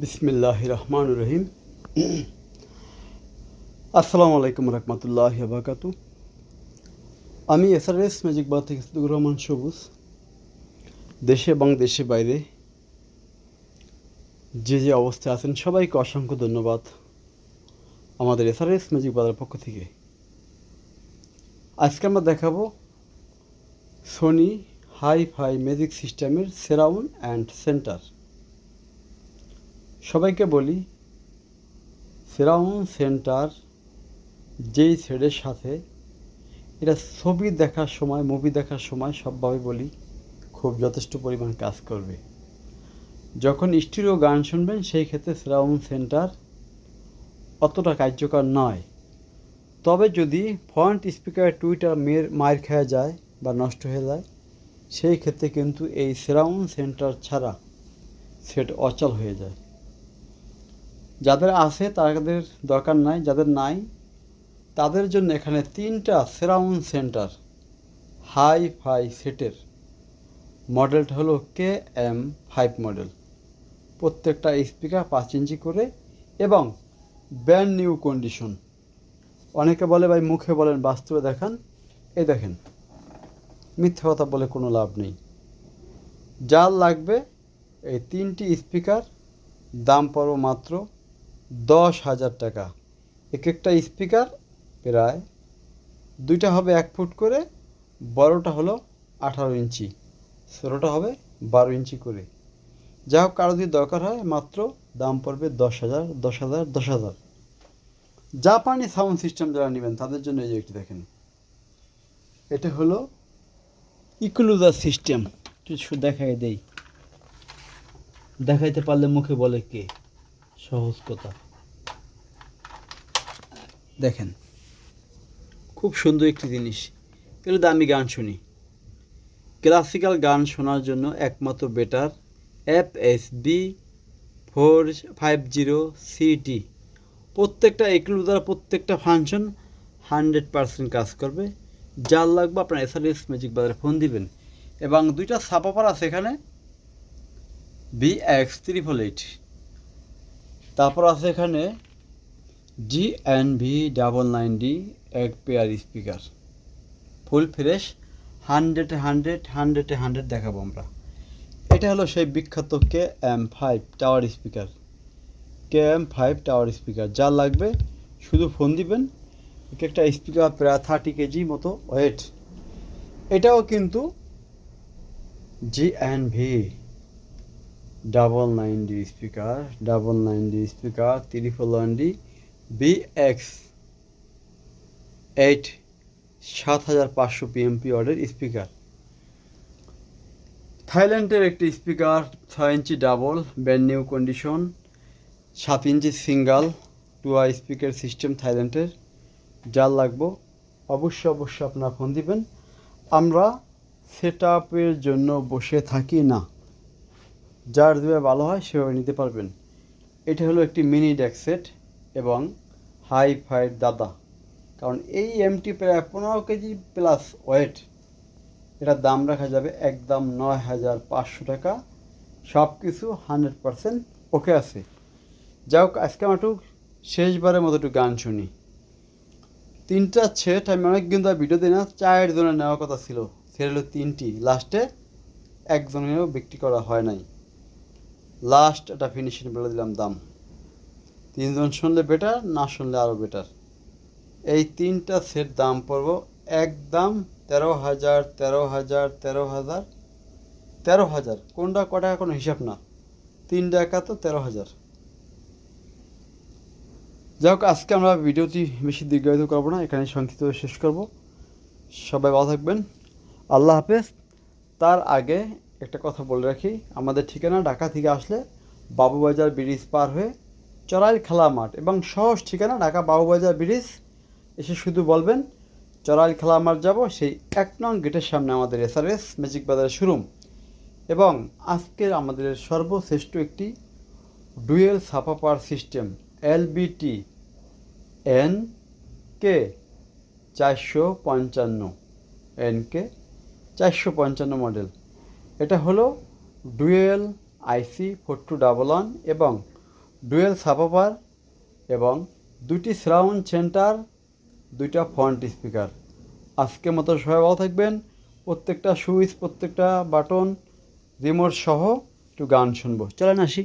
বিসমিল্লাহির রহমানির রহিম। আসসালামু আলাইকুম রহমতুল্লাহি ওয়া বারাকাতুহু। আমি এসআরএস ম্যাজিক বার থেকে সিদ্দিকুর রহমান সবুজ। দেশে এবং দেশের বাইরে যে অবস্থায় আছেন সবাইকে অসংখ্য ধন্যবাদ আমাদের এসআরএস ম্যাজিক বারের পক্ষ থেকে। আজকে আমরা দেখাবো সোনি হাই-ফাই ম্যাজিক সিস্টেমের সারাউন্ড অ্যান্ড সেন্টার। সবাইকে বলি, সারাউন্ড সেন্টার যেই সেটের সাথে এটা ছবি দেখার সময়, মুভি দেখার সময় সবভাবে বলি খুব যথেষ্ট পরিমাণ কাজ করবে। যখন স্টিরিও গান শুনবেন সেই ক্ষেত্রে সারাউন্ড সেন্টার অতটা কার্যকর নয়। তবে যদি ফ্রন্ট স্পিকার টুইটার মার খেয়ে যায় বা নষ্ট হয়ে যায়, সেই ক্ষেত্রে কিন্তু এই সারাউন্ড সেন্টার ছাড়া সেট অচল হয়ে যায়। যাদের আছে তাদের দরকার নাই, যাদের নাই তাদের জন্য এখানে 3টা সারাউন্ড সেন্টার হাই-ফাই সেটের মডেলটা হলো KM5 মডেল। প্রত্যেকটা স্পিকার 5 ইঞ্চি করে এবং ব্র্যান্ড নিউ কন্ডিশন। অনেকে বলে ভাই মুখে বলেন, বাস্তবে দেখান। এই দেখেন, মিথ্যা কথা বলে কোনো লাভ নেই। যার লাগবে এই 3টি স্পিকার, দাম পড়বে মাত্র 10,000 টাকা। এক একটা স্পিকার প্রায় 2টা হবে 1 ফুট করে, বড়টা হলো 18 ইঞ্চি, ছোটোটা হবে 12 ইঞ্চি করে। যা হোক, কারো যদি দরকার হয় মাত্র দাম পড়বে 10,000, 10,000, 10,000। জাপানি সাউন্ড সিস্টেম যারা নেবেন তাদের জন্য এই যে একটি দেখেন, এটা হলো ইকুলুজার সিস্টেম। কিছু দেখাই দেই, দেখাইতে পারলে মুখে বলে কে, সহজ কথা। দেখেন, খুব সুন্দর একটি জিনিস। এগুলো আমি গান শুনি, ক্লাসিক্যাল গান শোনার জন্য একমাত্র বেটার FSB 450CT। প্রত্যেকটা এক্লুজার, প্রত্যেকটা ফাংশন 100% কাজ করবে। যার লাগবে আপনার এসআরএস ম্যাজিক বাজারে ফোন দিবেন। এবং 2টা সাপাপার আছে এখানে, BX388। তারপর আছে এখানে GNV990 এক পেয়ার স্পিকার, ফুল ফ্রেশ, 100 দেখাবো আমরা। এটা হলো সেই বিখ্যাত KM5 tower speaker. KM5 tower speaker যার লাগবে শুধু ফোন দিবেন। এক একটা স্পিকার প্রায় 30 কেজি মতো ওয়েট। এটাও কিন্তু GNV990 speaker, 311D BX8 7500 PMP অর্ডের speaker. থাইল্যান্ডের একটি স্পিকার, 6 ইঞ্চি ডাবল, ব্র্যান্ড নিউ কন্ডিশন, 7 ইঞ্চি সিঙ্গাল, 2 স্পিকার সিস্টেম থাইল্যান্ডের। যার লাগবো অবশ্যই আপনারা ফোন দিবেন। আমরা সেট আপের জন্য বসে থাকি না, যার যেভাবে ভালো হয় সেভাবে নিতে পারবেন। এটা হলো একটি মিনি ডেক সেট এবং হাই-ফাই দাদা, কারণ এই এমটি প্রায় 15 কেজি প্লাস ওয়েট। এটার দাম রাখা যাবে একদম 9,500 টাকা। সব কিছু 100% ওকে আছে। যাই হোক, আজকে আমরা একটু শেষবারের মতো একটু গান শুনি। 3টা সেট আমি অনেক কিন্তু ভিডিও দিই না, 4 জনের নেওয়ার কথা ছিল, সেট হলো 3টি। লাস্টে একজনেরও বিক্রি করা হয় নাই। লাস্ট এটা ফিনিশিং বলে দিলাম দাম। 3 জন শুনলে বেটার, না শুনলে আরও বেটার। এই 3টা সেট দাম পড়ব একদম 13,000, 13,000, 13,000, 13,000। কোনটা ক টাকা কোনো হিসাব না, 3 টাকা তো 13,000। যাই হোক, আজকে আমরা ভিডিওটি বেশি দীর্ঘায়িত করবো না, এখানে সংক্ষিপ্ত শেষ করব। সবাই ভালো থাকবেন, আল্লাহ হাফেজ। তার আগে একটা কথা বলে রাখি, আমাদের ঠিকানা ঢাকা থেকে আসলে বাবুবাজার ব্রিজ পার হয়ে চড়াইল খেলা মাঠ, এবং সহজ ঠিকানা ঢাকা বাবুবাজার ব্রিজ এসে শুধু বলবেন চড়াইল খেলা মাঠ যাব, সেই 1 নং গেটের সামনে আমাদের এসআরএস ম্যাজিক বাজারের শোরুম। এবং আজকের আমাদের সর্বশ্রেষ্ঠ একটি ডুয়েল সাপাপার সিস্টেম LBT NK 455 মডেল। এটা হলো ডুয়েল IC 4211 এবং ডুয়েল সাবওয়ুফার এবং 2টি সারাউন্ড সেন্টার, 2টা ফ্রন্ট স্পিকার। আজকের মতো সবাই ভালো থাকবেন। প্রত্যেকটা সুইচ, প্রত্যেকটা বাটন, রিমোট সহ একটু গান শুনবো। চলেন আসি।